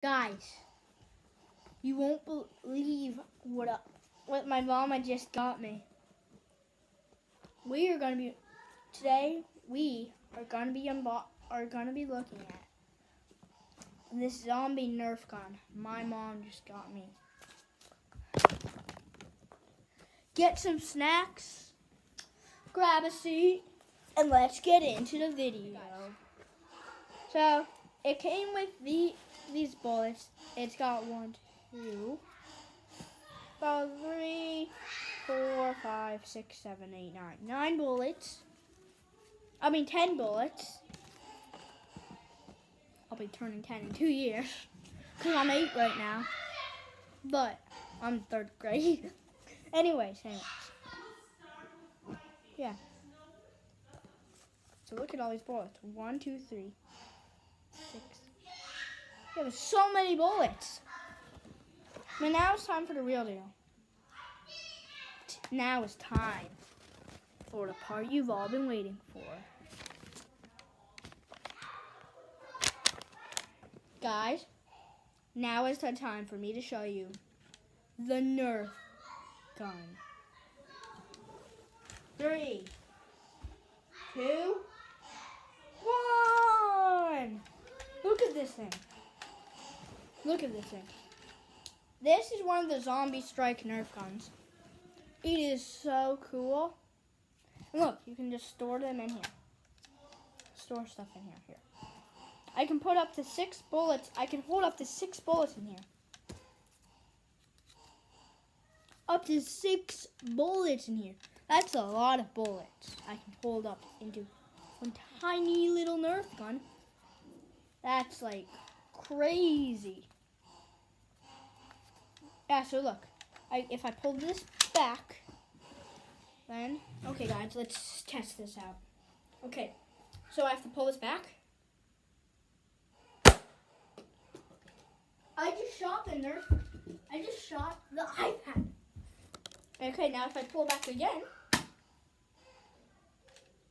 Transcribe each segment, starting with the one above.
Guys, you won't believe what my mama just got me. We are gonna be looking at this zombie Nerf gun. My mom just got me. Get some snacks, grab a seat, and let's get into the video. So it came with these bullets. It's got 1, 2, 3, 4, 5, 6, 7, 8, 9. 9 bullets. 10 bullets. I'll be turning 10 in 2 years. Because I'm 8 right now. But I'm 3rd grade. Anyways. Yeah. So look at all these bullets. 1, 2, 3, 6. Yeah, there's so many bullets. But now it's time for the real deal. Now it's time for the part you've all been waiting for. Guys, now is the time for me to show you the Nerf gun. 3, 2, 1. Look at this thing. Look at this thing. This is one of the Zombie Strike Nerf guns. It is so cool. And look, you can just store them in here. Store stuff in here. I can put up to 6 bullets. I can hold up to 6 bullets in here. Up to 6 bullets in here. That's a lot of bullets I can hold up into one tiny little Nerf gun. That's like crazy. Yeah, so look. If I pull this back, then, okay guys, let's test this out. Okay, so I have to pull this back. I just shot the iPad. Okay, now if I pull back again,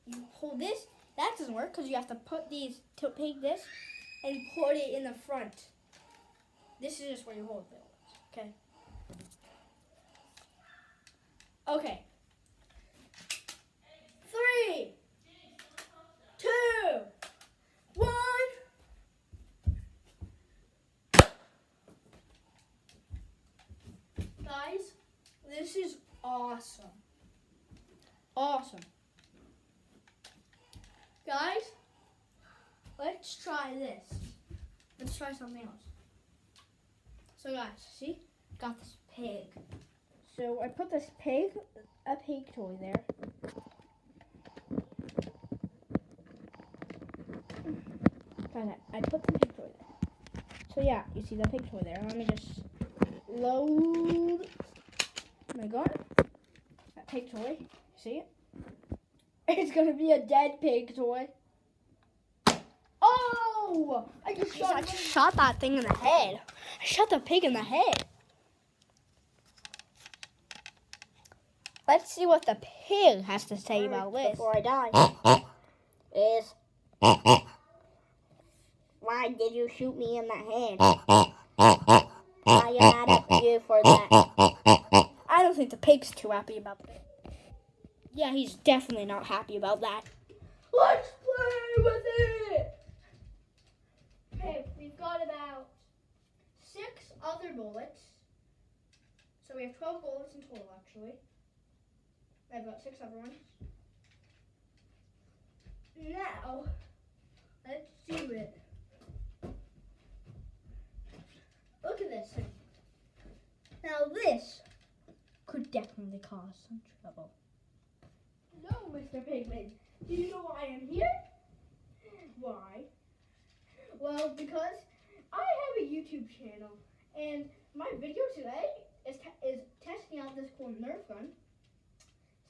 you hold this. That doesn't work because you have to take this and put it in the front. This is just where you hold it. Okay. Okay. 3, 2, 1. Guys, this is awesome. Awesome. Guys, let's try this. Let's try something else. So guys, see? Got this pig. So I put a pig toy there. I put the pig toy there. So yeah, you see the pig toy there. Let me just load my gun. That pig toy. See it? It's gonna be a dead pig toy. Oh! I just shot that thing in the head. I shot the pig in the head. Let's see what the pig has to say about this. Before I die, is why did you shoot me in the head? I am mad at you for that. I don't think the pig's too happy about that. Yeah, he's definitely not happy about that. Let's play with it! Okay, we've got about 6 other bullets. So we have 12 bullets in total, actually. I've got 6 other ones. Now, let's do it. Look at this thing. Now this could definitely cause some trouble. No, Mr. Pigman. Do you know why I'm here? Why? Well, because I have a YouTube channel, and my video today is testing out this cool Nerf gun.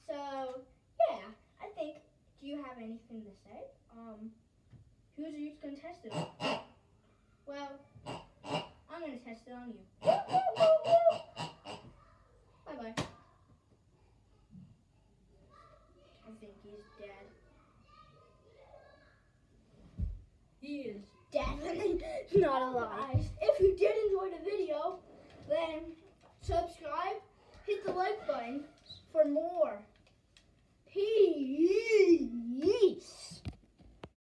So, yeah, I think, do you have anything to say? Who's you going to test it on? Well, I'm going to test it on you. Bye-bye. I think he's dead. He is definitely not alive. If you subscribe, hit the like button for more. Peace.